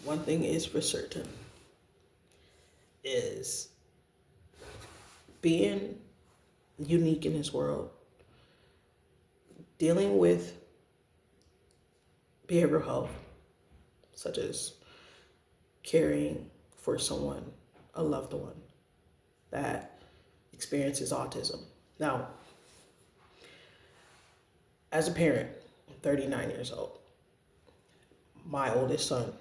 one thing is for certain, is being unique in this world, dealing with behavioral health, such as caring for someone, a loved one that experiences autism. Now, as a parent, I'm 39 years old. My oldest son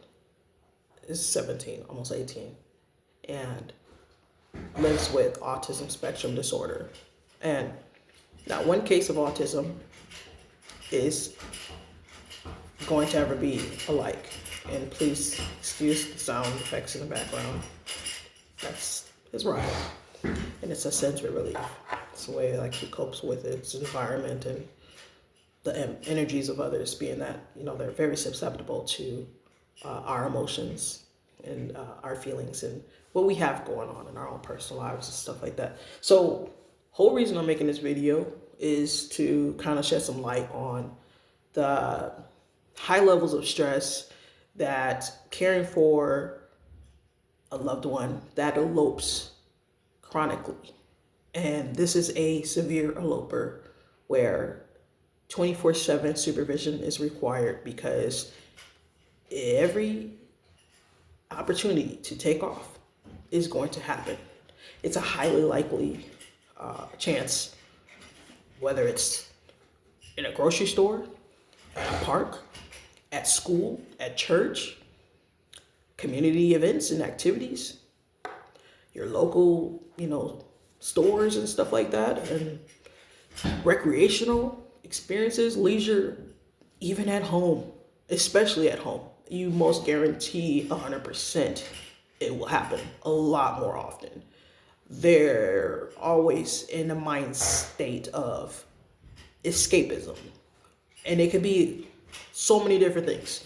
is 17, almost 18, and lives with autism spectrum disorder. And not one case of autism is going to ever be alike. And please excuse the sound effects in the background. That's his ride. And it's a sensory relief. It's the way like he copes with its environment and the energies of others, being that, they're very susceptible to our emotions and our feelings and what we have going on in our own personal lives and stuff like that. So whole reason I'm making this video is to kind of shed some light on the high levels of stress that caring for a loved one that elopes chronically. And this is a severe eloper where 24/7 supervision is required, because every opportunity to take off is going to happen. It's a highly likely chance, whether it's in a grocery store, at a park, at school, at church, community events and activities, your local, stores and stuff like that, and recreational experiences, leisure, even at home, especially at home. You most guarantee 100% it will happen a lot more often. They're always in a mind state of escapism. And it could be so many different things.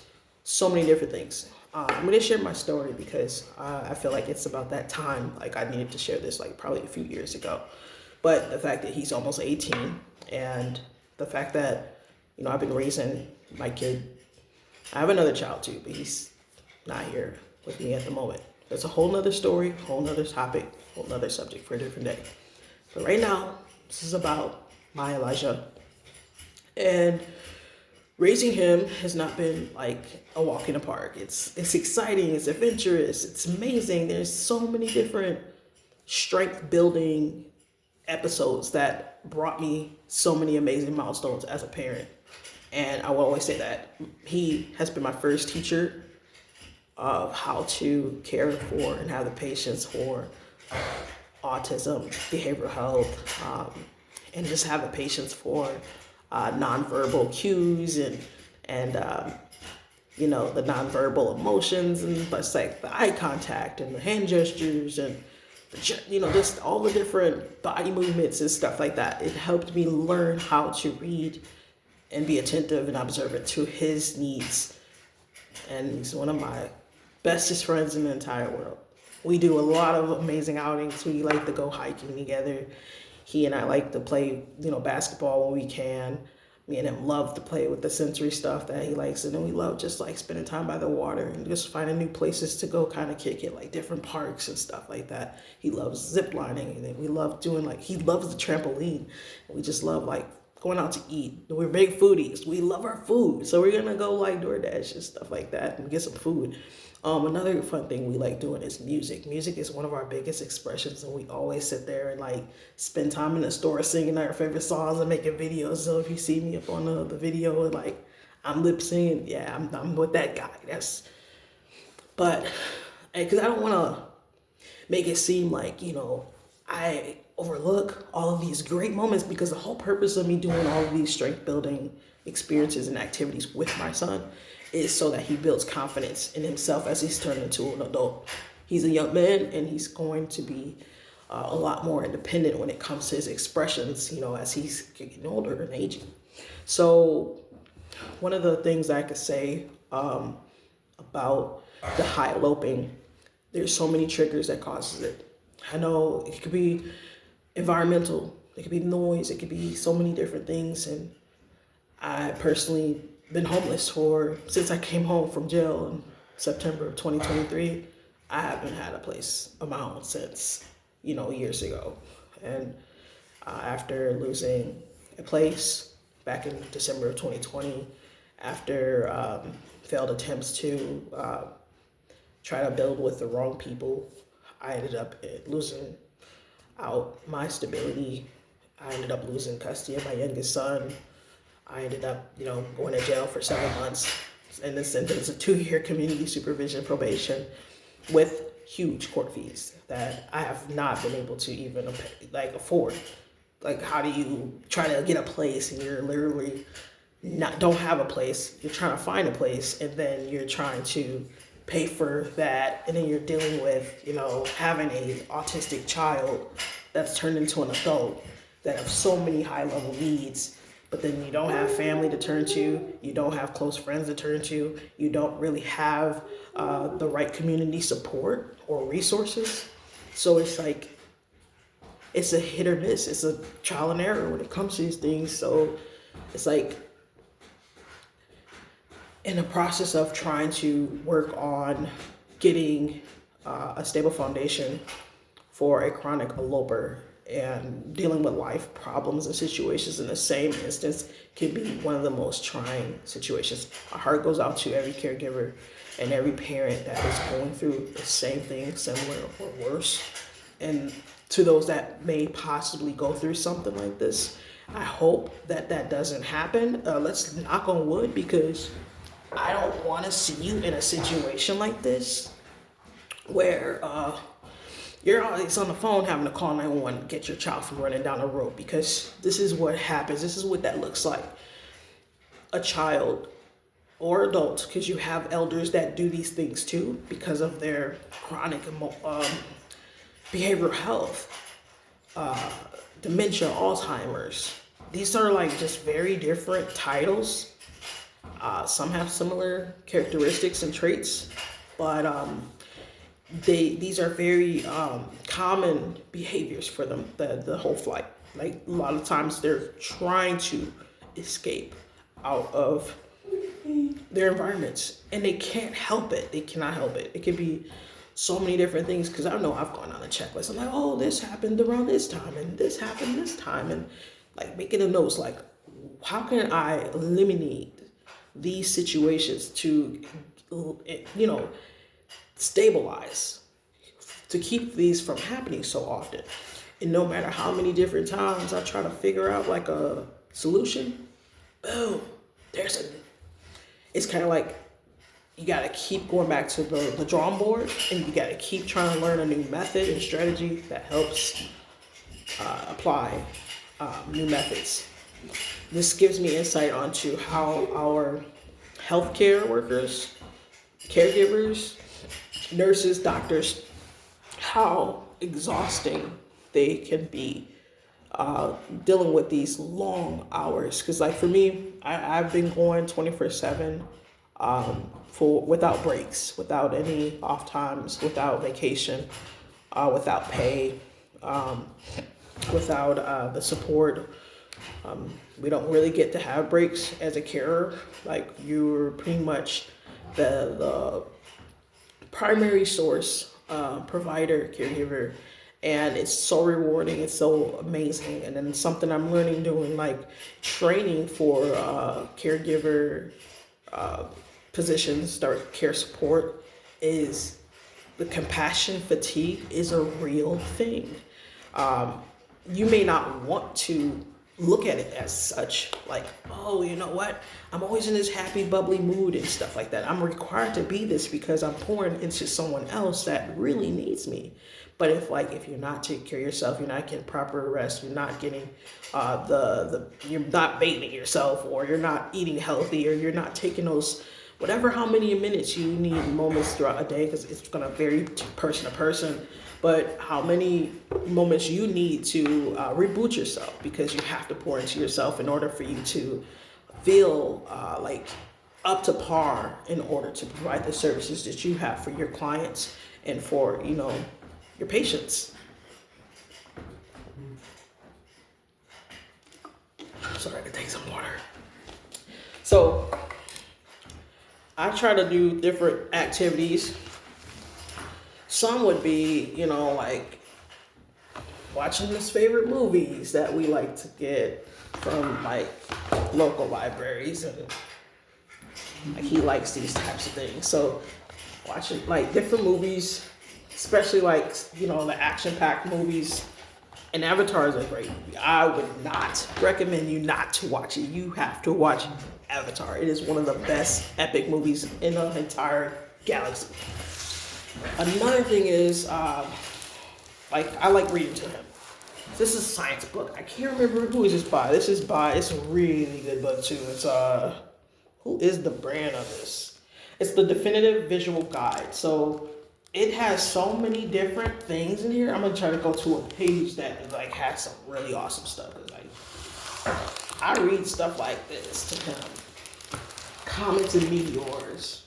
I'm going to share my story because I feel like it's about that time. Like, I needed to share this like probably a few years ago. But the fact that he's almost 18, and the fact that, I've been raising my kid. I have another child too, but he's not here with me at the moment. That's a whole nother story, whole nother topic, whole nother subject for a different day. But right now, this is about my Elijah. And raising him has not been like a walk in the park. It's exciting, it's adventurous, it's amazing. There's so many different strength building episodes that brought me so many amazing milestones as a parent. And I will always say that he has been my first teacher of how to care for and have the patience for autism, behavioral health, and just have the patience for nonverbal cues and the nonverbal emotions, and it's like the eye contact and the hand gestures and just all the different body movements and stuff like that. It helped me learn how to read and be attentive and observant to his needs. And he's one of my bestest friends in the entire world. We do a lot of amazing outings. We like to go hiking together. He and I like to play, basketball when we can. Me and him love to play with the sensory stuff that he likes. And then we love just like spending time by the water and just finding new places to go kind of kick it, like different parks and stuff like that. He loves zip lining, and then we love doing he loves the trampoline. We just love going out to eat. We're big foodies. We love our food. So we're going to go DoorDash and stuff like that and get some food. Another fun thing we like doing is music. Music is one of our biggest expressions, and we always sit there and spend time in the store singing our favorite songs and making videos. So if you see me up on the video and I'm lip singing, yeah, I'm with that guy. But because I don't want to make it seem like, I overlook all of these great moments, because the whole purpose of me doing all of these strength building experiences and activities with my son is so that he builds confidence in himself as he's turned into an adult. He's a young man, and he's going to be a lot more independent when it comes to his expressions, as he's getting older and aging. So one of the things I could say about the high eloping, there's so many triggers that causes it. I know it could be environmental, it could be noise, it could be so many different things. And I personally been homeless since I came home from jail, and September of 2023, I haven't had a place of my own since, years ago. And after losing a place back in December of 2020, after failed attempts to try to build with the wrong people, I ended up losing out my stability. I ended up losing custody of my youngest son. I ended up, going to jail for 7 months and then sentenced to 2-year community supervision probation with huge court fees that I have not been able to even afford. Like, how do you try to get a place and you're literally don't have a place? You're trying to find a place, and then you're trying to pay for that, and then you're dealing with, having a autistic child that's turned into an adult that have so many high level needs, but then you don't have family to turn to, you don't have close friends to turn to, you don't really have the right community support or resources. So it's like, it's a hit or miss. It's a trial and error when it comes to these things. So it's like, in the process of trying to work on getting a stable foundation for a chronic eloper, and dealing with life problems and situations in the same instance can be one of the most trying situations. Our heart goes out to every caregiver and every parent that is going through the same thing, similar or worse. And to those that may possibly go through something like this, I hope that that doesn't happen. Let's knock on wood, because I don't want to see you in a situation like this where you're always on the phone having to call 911 to get your child from running down the road, because this is what happens. This is what that looks like. A child or adult, because you have elders that do these things too because of their chronic behavioral health, dementia, Alzheimer's. These are like just very different titles. Some have similar characteristics and traits, but these are very common behaviors for them the whole flight. Like, a lot of times they're trying to escape out of their environments, and they can't help it. They cannot help it. It could be so many different things, because I know I've gone on a checklist. I'm like, oh, this happened around this time, and this happened this time, and like making a notes like, how can I eliminate these situations to, stabilize, to keep these from happening so often. And no matter how many different times I try to figure out like a solution, boom, it's kind of like, you got to keep going back to the drawing board, and you got to keep trying to learn a new method and strategy that helps apply new methods. This gives me insight onto how our healthcare workers, caregivers, nurses, doctors, how exhausting they can be dealing with these long hours. Because like for me, I've been going 24/7 without breaks, without any off times, without vacation, without pay, without the support. We don't really get to have breaks as a carer. Like, you're pretty much the primary source, provider, caregiver, and it's so rewarding. It's so amazing. And then something I'm learning doing like training for caregiver positions, start care support, is the compassion fatigue is a real thing. You may not want to look at it as such, like, oh, you know what, I'm always in this happy, bubbly mood and stuff like that. I'm required to be this because I'm pouring into someone else that really needs me. But if you're not taking care of yourself, you're not getting proper rest, you're not getting you're not bathing yourself, or you're not eating healthy, or you're not taking those how many minutes you need, moments throughout a day, because it's going to vary person to person, but how many moments you need to reboot yourself, because you have to pour into yourself in order for you to feel like up to par, in order to provide the services that you have for your clients and for, your patients. Sorry, I take some water. So I try to do different activities. Some would be, like watching his favorite movies that we like to get from like local libraries, and like he likes these types of things. So watching like different movies, especially like the action-packed movies. And Avatar is a great movie. I would not recommend you not to watch it. You have to watch Avatar. It is one of the best epic movies in the entire galaxy. Another thing is, like I like reading to him. This is a science book. I can't remember who is this by. It's a really good book too. It's who is the brand of this? It's the Definitive Visual Guide. So it has so many different things in here. I'm gonna try to go to a page that like has some really awesome stuff. Like I read stuff like this to him. Comets and meteors.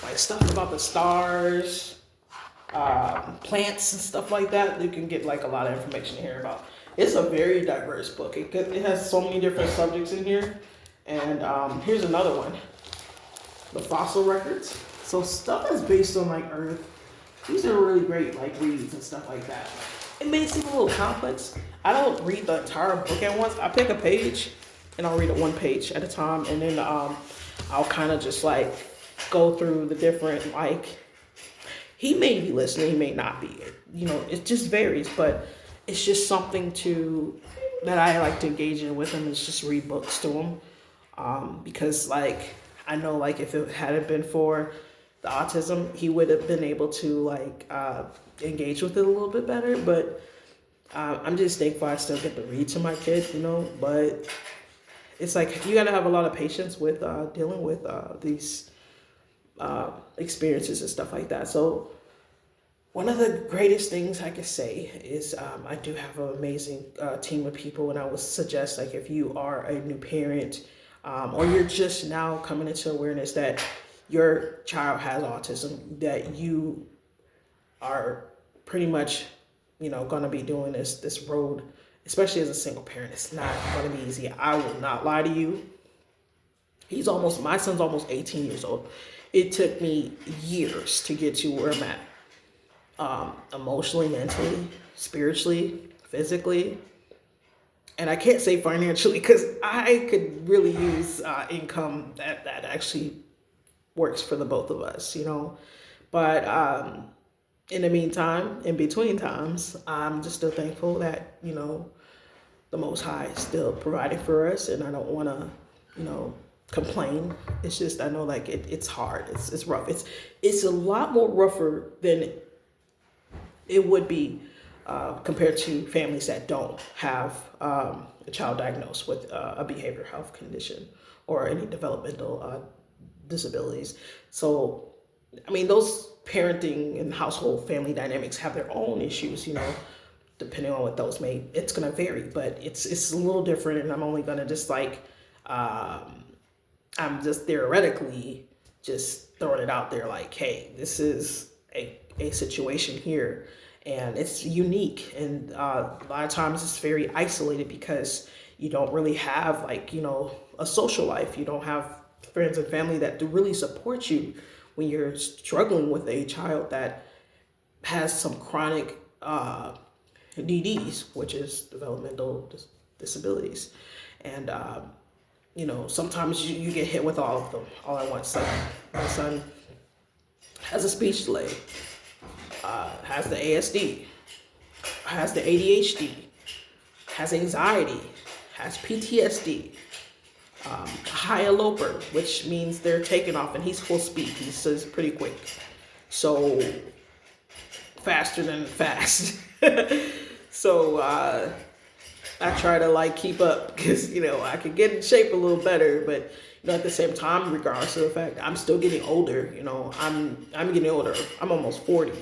Like stuff about the stars, plants and stuff like that. You can get like a lot of information here about. It's a very diverse book. It has so many different subjects in here. And here's another one. The fossil records. So stuff that's based on like Earth. These are really great like reads and stuff like that. It may seem a little complex. I don't read the entire book at once. I pick a page and I'll read it one page at a time, and then I'll kind of just like go through the different like. He may be listening, he may not be. It just varies, but it's just something that I like to engage in with him. Is just read books to him, because like I know like if it hadn't been for the autism, he would have been able to like engage with it a little bit better. But I'm just thankful I still get to read to my kid, But it's like you got to have a lot of patience with dealing with these experiences and stuff like that. So one of the greatest things I could say is I do have an amazing team of people, and I would suggest like if you are a new parent or you're just now coming into awareness that your child has autism, that you are pretty much, going to be doing this road, especially as a single parent. It's not going to be easy. I will not lie to you. My son's almost 18 years old. It took me years to get to where I'm at, emotionally, mentally, spiritually, physically. And I can't say financially because I could really use income that actually works for the both of us, But in the meantime, in between times, I'm just still thankful that, the Most High is still providing for us, and I don't want to, complain. It's just I know like it's hard. It's rough. It's a lot more rougher than it would be compared to families that don't have a child diagnosed with a behavioral health condition or any developmental disabilities. So, I mean, those parenting and household family dynamics have their own issues, depending on what those may. It's going to vary, but it's a little different, and I'm only going to just like. I'm just theoretically just throwing it out there like, hey, this is a situation here, and it's unique, and a lot of times it's very isolated because you don't really have like, a social life. You don't have friends and family that do really support you when you're struggling with a child that has some chronic DDs, which is developmental disabilities. And sometimes you get hit with all of them all at once. Like my son has a speech delay, has the ASD, has the ADHD, has anxiety, has PTSD, high eloper, which means they're taking off and he's full speed. He says pretty quick. So faster than fast. So I try to like keep up because, I could get in shape a little better, but at the same time, regardless of the fact, I'm still getting older. I'm getting older. I'm almost 40.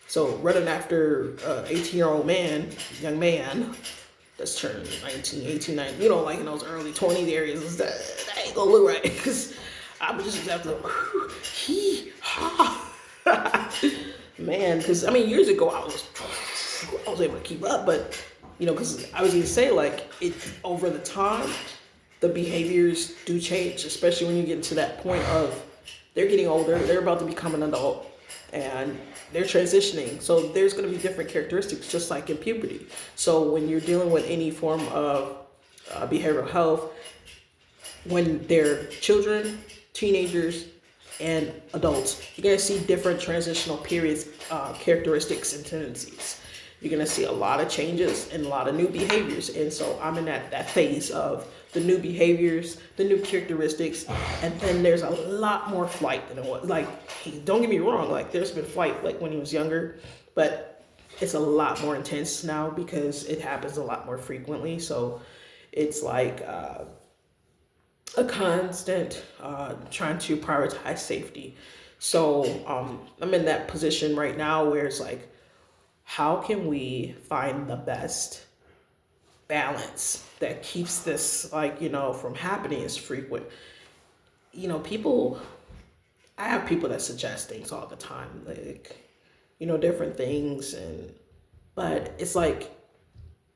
So running after 18-year-old young man that's turning 19, 18, 19, like in those early 20 areas, that ain't gonna look right because I'm just have to man, because years ago I was able to keep up, but because I was gonna say like it over the time, the behaviors do change, especially when you get to that point of they're getting older, they're about to become an adult, and they're transitioning. So there's going to be different characteristics, just like in puberty. So when you're dealing with any form of behavioral health, when they're children, teenagers, and adults, you're going to see different transitional periods, characteristics, and tendencies. You're going to see a lot of changes and a lot of new behaviors. And so I'm in that phase of the new behaviors, the new characteristics, and then there's a lot more flight than it was. Like, don't get me wrong, like there's been flight like when he was younger, but it's a lot more intense now because it happens a lot more frequently. So it's like a constant trying to prioritize safety. So I'm in that position right now where it's like, how can we find the best balance that keeps this, like, from happening as frequent? I have people that suggest things all the time, like, different things, but it's like,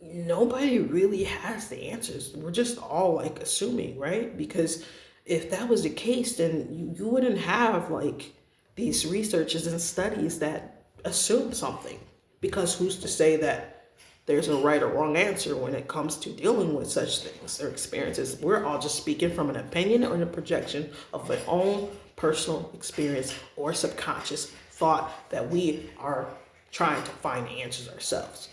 nobody really has the answers. We're just all like assuming, right? Because if that was the case, then you wouldn't have like these researches and studies that assume something. Because who's to say that there's a right or wrong answer when it comes to dealing with such things or experiences? We're all just speaking from an opinion or a projection of our own personal experience or subconscious thought that we are trying to find the answers ourselves.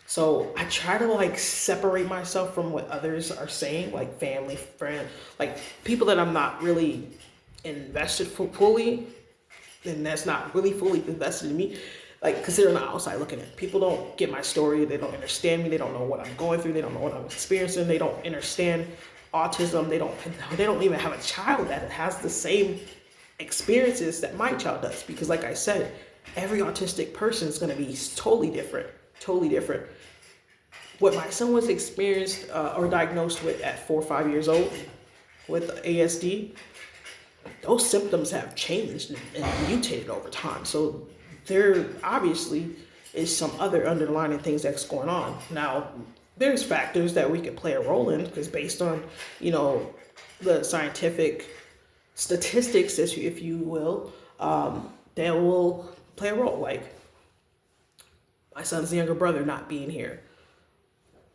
So I try to like separate myself from what others are saying, like family, friend, like people that I'm not really invested fully, and that's not really fully invested in me. Like, because they're on the outside looking in. People don't get my story. They don't understand me. They don't know what I'm going through. They don't know what I'm experiencing. They don't understand autism. They don't even have a child that has the same experiences that my child does. Because like I said, every autistic person is going to be totally different. What my son was experienced or diagnosed with at 4 or 5 years old with ASD, those symptoms have changed and mutated over time. So there obviously is some other underlying things that's going on. Now, there's factors that we could play a role in, because based on, the scientific statistics, if you will, that will play a role. Like my son's younger brother not being here,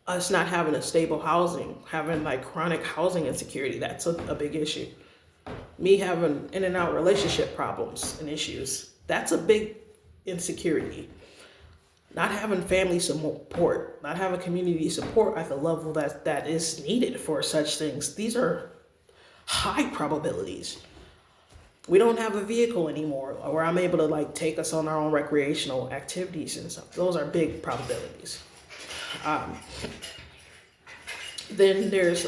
us not having a stable housing, having like chronic housing insecurity, that's a big issue. Me having in and out relationship problems and issues, that's a big insecurity. Not having family support, not having community support at the level that is needed for such things. These are high probabilities. We don't have a vehicle anymore where I'm able to like take us on our own recreational activities and stuff. Those are big probabilities. Then there's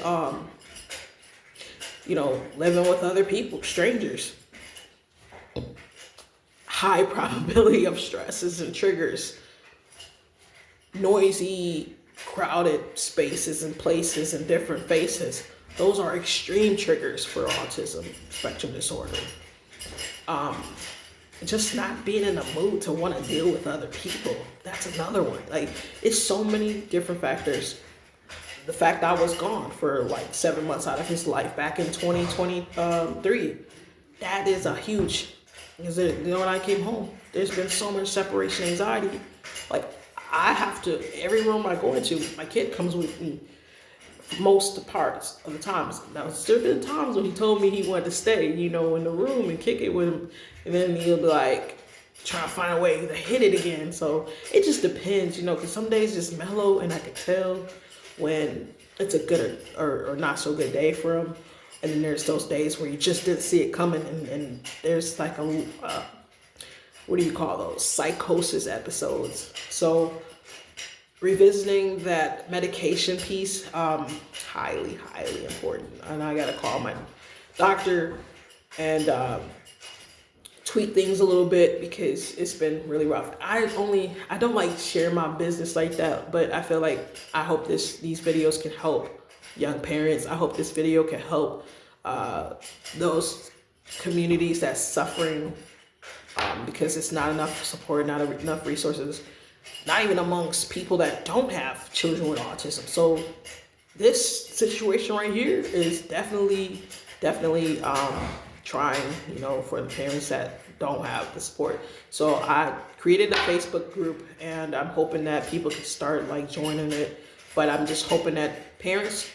living with other people, strangers. High probability of stresses and triggers. Noisy, crowded spaces and places and different faces. Those are extreme triggers for autism spectrum disorder. Just not being in the mood to want to deal with other people. That's another one. Like, it's so many different factors. The fact I was gone for like 7 months out of his life back in 2023, that is a huge. Because when I came home, there's been so much separation anxiety. Like, I have to, every room I go into, my kid comes with me most parts of the times. Now, there's been times when he told me he wanted to stay, in the room and kick it with him. And then he'll be like, trying to find a way to hit it again. So it just depends, because some days it's mellow and I can tell when it's a good or not so good day for him. And then there's those days where you just didn't see it coming, and there's like what do you call those? Psychosis episodes. So revisiting that medication piece, highly, highly important. And I got to call my doctor and tweak things a little bit because it's been really rough. I don't like share my business like that, but I feel like I hope these videos can help young parents. I hope this video can help those communities that's suffering because it's not enough support, not enough resources, not even amongst people that don't have children with autism. So this situation right here is definitely trying, for the parents that don't have the support. So I created a Facebook group, and I'm hoping that people can start like joining it. But I'm just hoping that parents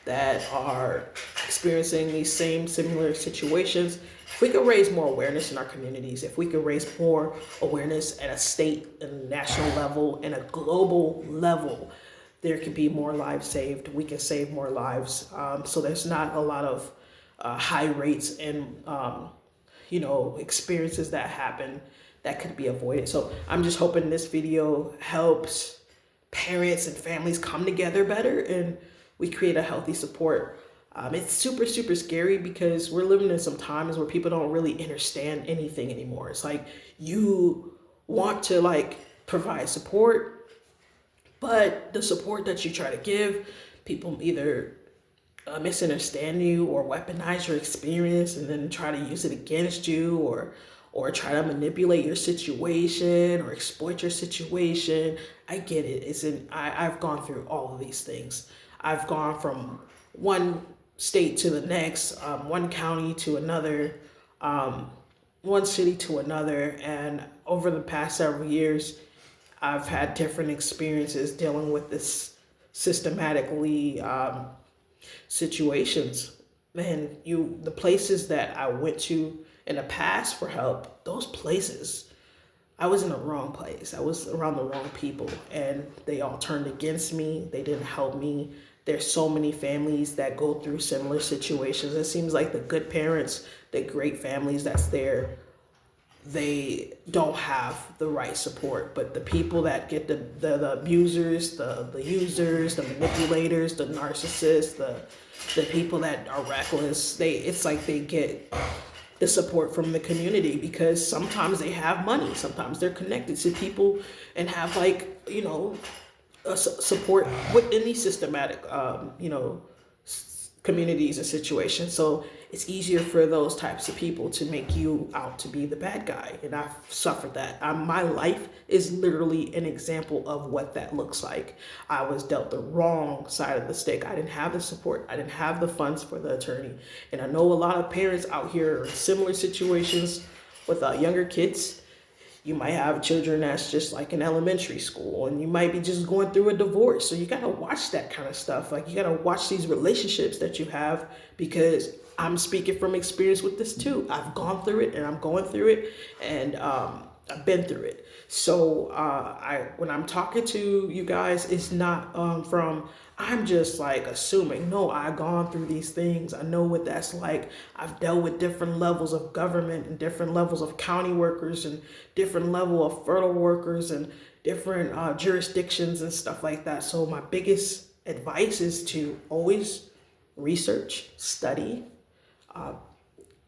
that are experiencing these similar situations, if we could raise more awareness in our communities, if we could raise more awareness at a state and national level and a global level, there could be more lives saved. We can save more lives. So there's not a lot of high rates and experiences that happen that could be avoided. So I'm just hoping this video helps parents and families come together better, and we create a healthy support. It's super scary because we're living in some times where people don't really understand anything anymore. It's like you want to like provide support, but the support that you try to give, people either misunderstand you or weaponize your experience and then try to use it against you, or try to manipulate your situation or exploit your situation. I get it. I've gone through all of these things. I've gone from one state to the next, one county to another, one city to another, and over the past several years, I've had different experiences dealing with this systematically situations. Man, the places that I went to in the past for help, those places, I was in the wrong place. I was around the wrong people, and they all turned against me. They didn't help me. There's so many families that go through similar situations. It seems like the good parents, the great families that's there, they don't have the right support. But the people that get the abusers, the users, the manipulators, the narcissists, the people that are reckless, it's like they get the support from the community because sometimes they have money, sometimes they're connected to people and have support within these systematic communities and situations. So it's easier for those types of people to make you out to be the bad guy. And I've suffered that. My life is literally an example of what that looks like. I was dealt the wrong side of the stick. I didn't have the support. I didn't have the funds for the attorney. And I know a lot of parents out here are in similar situations with younger kids. You might have children that's just like in elementary school, and you might be just going through a divorce. So you got to watch that kind of stuff. Like you got to watch these relationships that you have, because I'm speaking from experience with this too. I've gone through it and I'm going through it, and I've been through it. So when I'm talking to you guys, it's not I'm just like assuming. No, I've gone through these things. I know what that's like. I've dealt with different levels of government and different levels of county workers and different level of federal workers and different jurisdictions and stuff like that. So my biggest advice is to always research, study,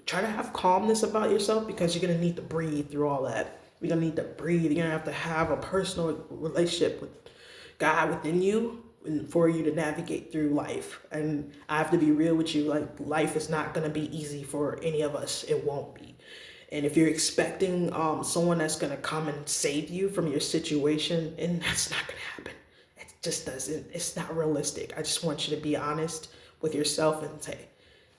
try to have calmness about yourself, because you're going to need to breathe through all that. You're going to need to breathe. You're going to have a personal relationship with God within you for you to navigate through life. And I have to be real with you, like life is not going to be easy for any of us. It won't be. And if you're expecting someone that's going to come and save you from your situation, and that's not going to happen. It just doesn't. It's not realistic. I just want you to be honest with yourself and say,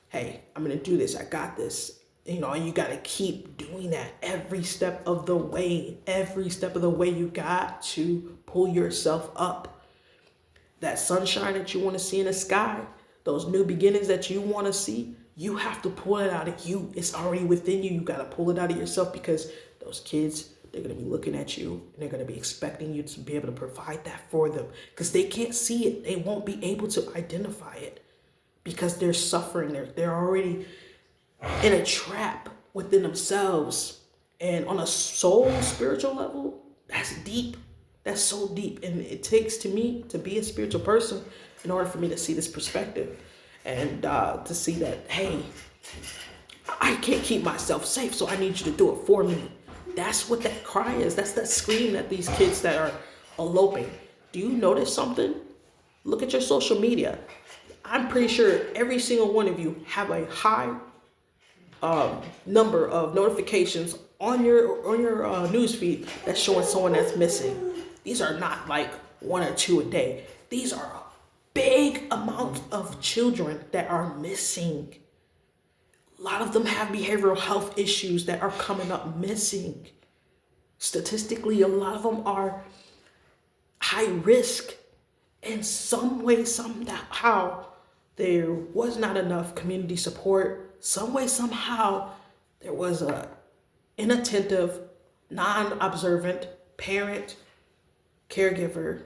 hey, I'm going to do this. I got this. And you got to keep doing that every step of the way. Every step of the way, you got to pull yourself up. That sunshine that you want to see in the sky, those new beginnings that you want to see, you have to pull it out of you. It's already within you. You got to pull it out of yourself, because those kids, they're going to be looking at you and they're going to be expecting you to be able to provide that for them, because they can't see it. They won't be able to identify it because they're suffering. They're already in a trap within themselves. And on a soul spiritual level, that's deep. That's so deep. And it takes to me to be a spiritual person in order for me to see this perspective and to see that, hey, I can't keep myself safe, so I need you to do it for me. That's what that cry is. That's that scream that these kids that are eloping. Do you notice something? Look at your social media. I'm pretty sure every single one of you have a high number of notifications on your news feed that's showing someone that's missing. These are not like one or two a day. These are a big amount of children that are missing. A lot of them have behavioral health issues that are coming up missing. Statistically, a lot of them are high risk. In some way, somehow, there was not enough community support. Some way, somehow, there was a inattentive, non-observant parent, caregiver,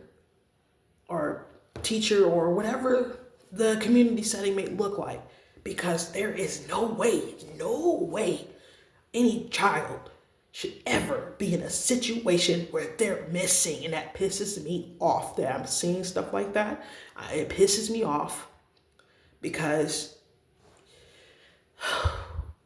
or teacher, or whatever the community setting may look like. Because there is no way any child should ever be in a situation where they're missing. And that pisses me off that I'm seeing stuff like that. It pisses me off because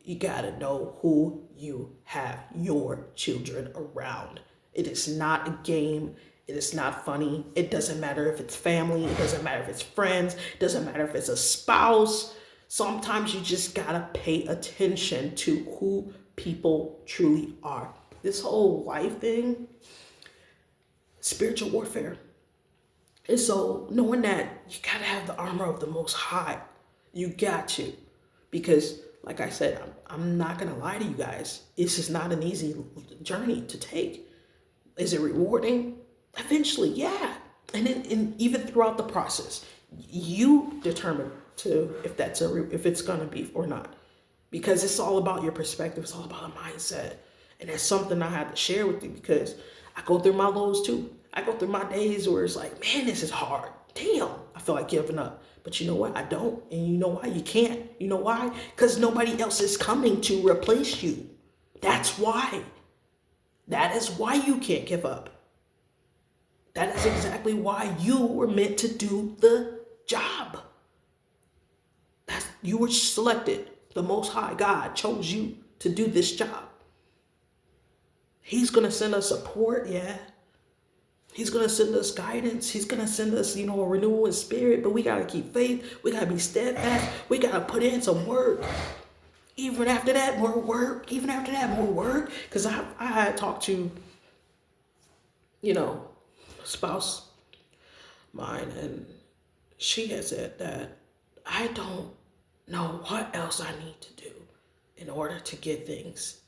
you gotta know who you have your children around. It is not a game. It is not funny. It doesn't matter if it's family. It doesn't matter if it's friends. It doesn't matter if it's a spouse. Sometimes you just gotta pay attention to who people truly are. This whole life thing, spiritual warfare. And so knowing that you gotta have the armor of the Most High, you got to, because like I said, I'm not gonna lie to you guys. This is not an easy journey to take. Is it rewarding? Eventually, yeah. And then even throughout the process, you determine if it's gonna be or not. Because it's all about your perspective. It's all about a mindset. And that's something I had to share with you because I go through my lows too. I go through my days where it's like, man, this is hard. Damn, I feel like giving up. But you know what? I don't. And you know why? You can't. You know why? Because nobody else is coming to replace you. That's why. That is why you can't give up. That is exactly why you were meant to do the job. You were selected. The Most High God chose you to do this job. He's going to send us support, yeah. He's going to send us guidance. He's going to send us, a renewal in spirit. But we got to keep faith. We got to be steadfast. We got to put in some work. Even after that, more work. Even after that, more work. Because I had talked to, a spouse mine. And she had said that I don't know what else I need to do in order to get things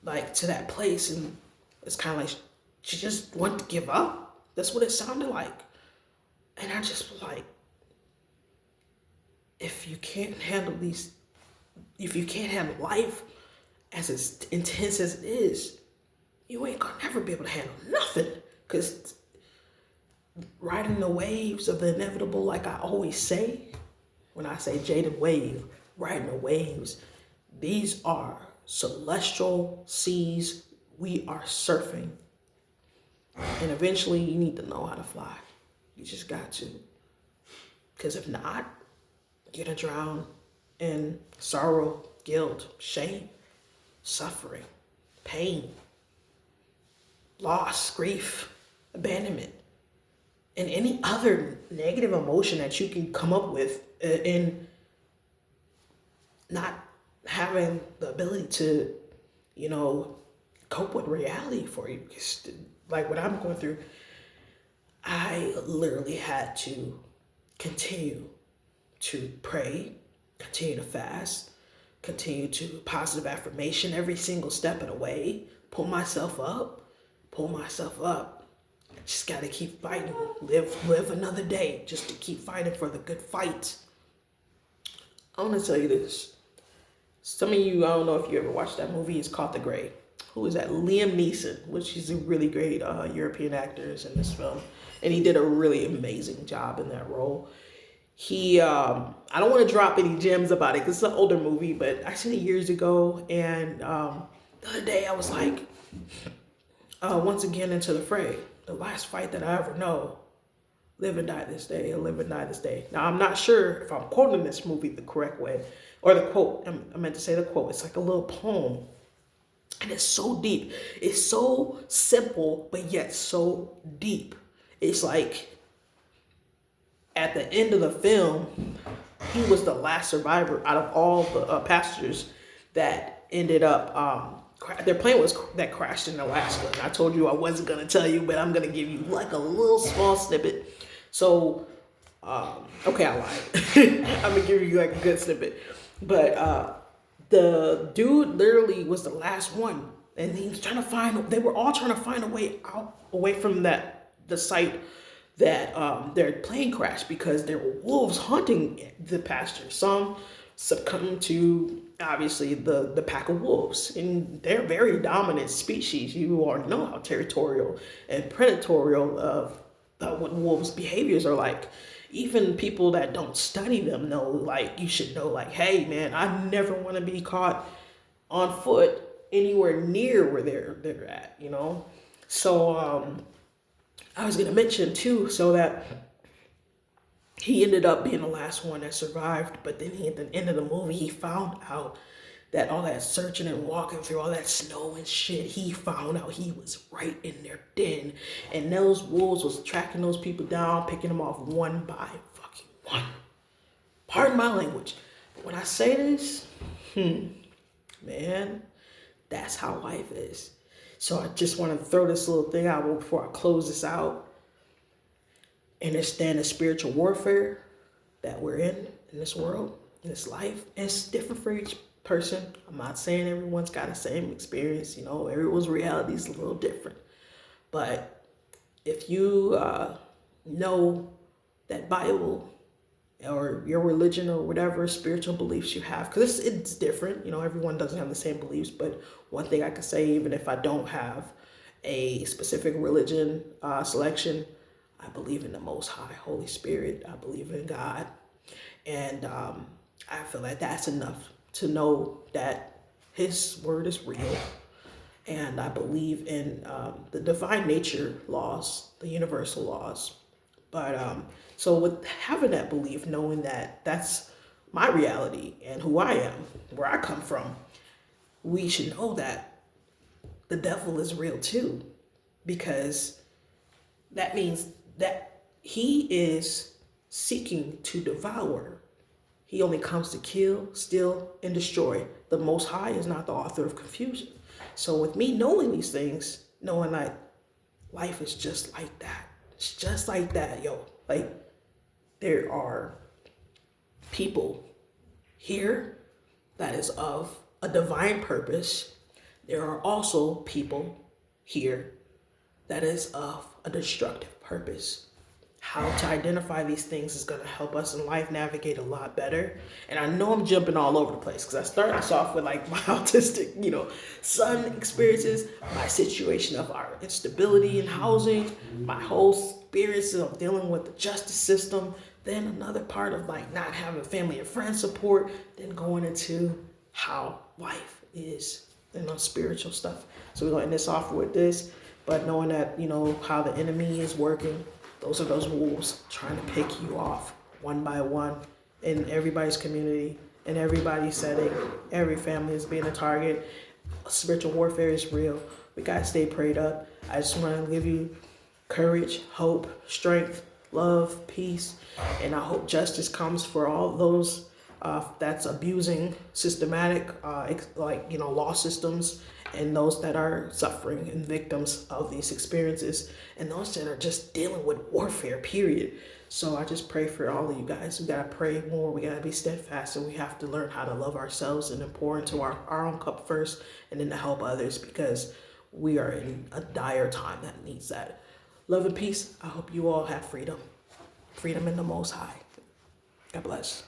like to that place. And it's kind of like she just wanted to give up. That's what it sounded like. And I just was like, if you can't handle life as intense as it is, you ain't gonna never be able to handle nothing. Because riding the waves of the inevitable, like I always say, when I say JadenWave, riding the waves, these are celestial seas we are surfing. And eventually you need to know how to fly. You just got to. Because if not, you're going to drown in sorrow, guilt, shame, suffering, pain, loss, grief, abandonment, and any other negative emotion that you can come up with in not having the ability to, cope with reality for you. Because like what I'm going through, I literally had to continue to pray, continue to fast, continue to positive affirmation every single step of the way, pull myself up. Just got to keep fighting, live another day just to keep fighting for the good fight. I want to tell you this. Some of you, I don't know if you ever watched that movie. It's called The Grey. Who is that? Liam Neeson, which is a really great European actor in this film. And he did a really amazing job in that role. He, I don't want to drop any gems about it because it's an older movie, but I seen it years ago. And the other day I was like, once again into the fray. The last fight that I ever know. Live and die this day, live and die this day. Now, I'm not sure if I'm quoting this movie the correct way. Or the quote, I meant to say the quote. It's like a little poem. And it's so deep. It's so simple, but yet so deep. It's like, at the end of the film, he was the last survivor out of all the passengers that ended up, their plane that crashed in Alaska. And I told you I wasn't going to tell you, but I'm going to give you like a little small snippet. So Okay, I lied. I'm gonna give you like a good snippet, but the dude literally was the last one, and he was trying to find. They were all trying to find a way out, away from the site that their plane crashed because there were wolves hunting the pasture. Some succumbed to obviously the pack of wolves, and they're very dominant species. You already know how territorial and predatory of what wolves' behaviors are like. Even people that don't study them know, like, you should know, like, hey man, I never want to be caught on foot anywhere near where they're at, you know. So I was gonna mention too, so that he ended up being the last one that survived, but then at the end of the movie, he found out that all that searching and walking through all that snow and shit, he found out he was right in their den. And those wolves was tracking those people down, picking them off one by fucking one. Pardon my language. But when I say this, man, that's how life is. So I just want to throw this little thing out before I close this out. Understand the spiritual warfare that we're in this world, in this life. And it's different for each person. I'm not saying everyone's got the same experience. You know, everyone's reality is a little different. But if you know that Bible or your religion or whatever spiritual beliefs you have, because it's different. You know, everyone doesn't have the same beliefs. But one thing I can say, even if I don't have a specific religion selection, I believe in the Most High, Holy Spirit. I believe in God. And I feel like that's enough to know that his word is real. And I believe in the divine nature laws, the universal laws. But so with having that belief, knowing that that's my reality and who I am, where I come from, we should know that the devil is real too, because that means that he is seeking to devour. He only comes to kill, steal, and destroy. The Most High is not the author of confusion. So with me knowing these things, knowing that life is just like that. It's just like that, yo. Like, there are people here that is of a divine purpose. There are also people here that is of a destructive purpose. How to identify these things is going to help us in life navigate a lot better. And I know I'm jumping all over the place because I started this off with like my autistic, son experiences, my situation of our instability in housing, my whole experiences of dealing with the justice system, then another part of like not having family and friend support, then going into how life is, spiritual stuff. So we're going to end this off with this, but knowing that, how the enemy is working. Those are those wolves trying to pick you off one by one in everybody's community, in everybody's setting. Every family is being a target. Spiritual warfare is real. We got to stay prayed up. I just want to give you courage, hope, strength, love, peace, and I hope justice comes for all those that's abusing systematic, law systems, and those that are suffering and victims of these experiences, and those that are just dealing with warfare, period. So I just pray for all of you guys. We gotta pray more, we gotta be steadfast, and we have to learn how to love ourselves and pour into our own cup first, and then to help others, because we are in a dire time that needs that. Love and peace. I hope you all have freedom in the Most High. God bless.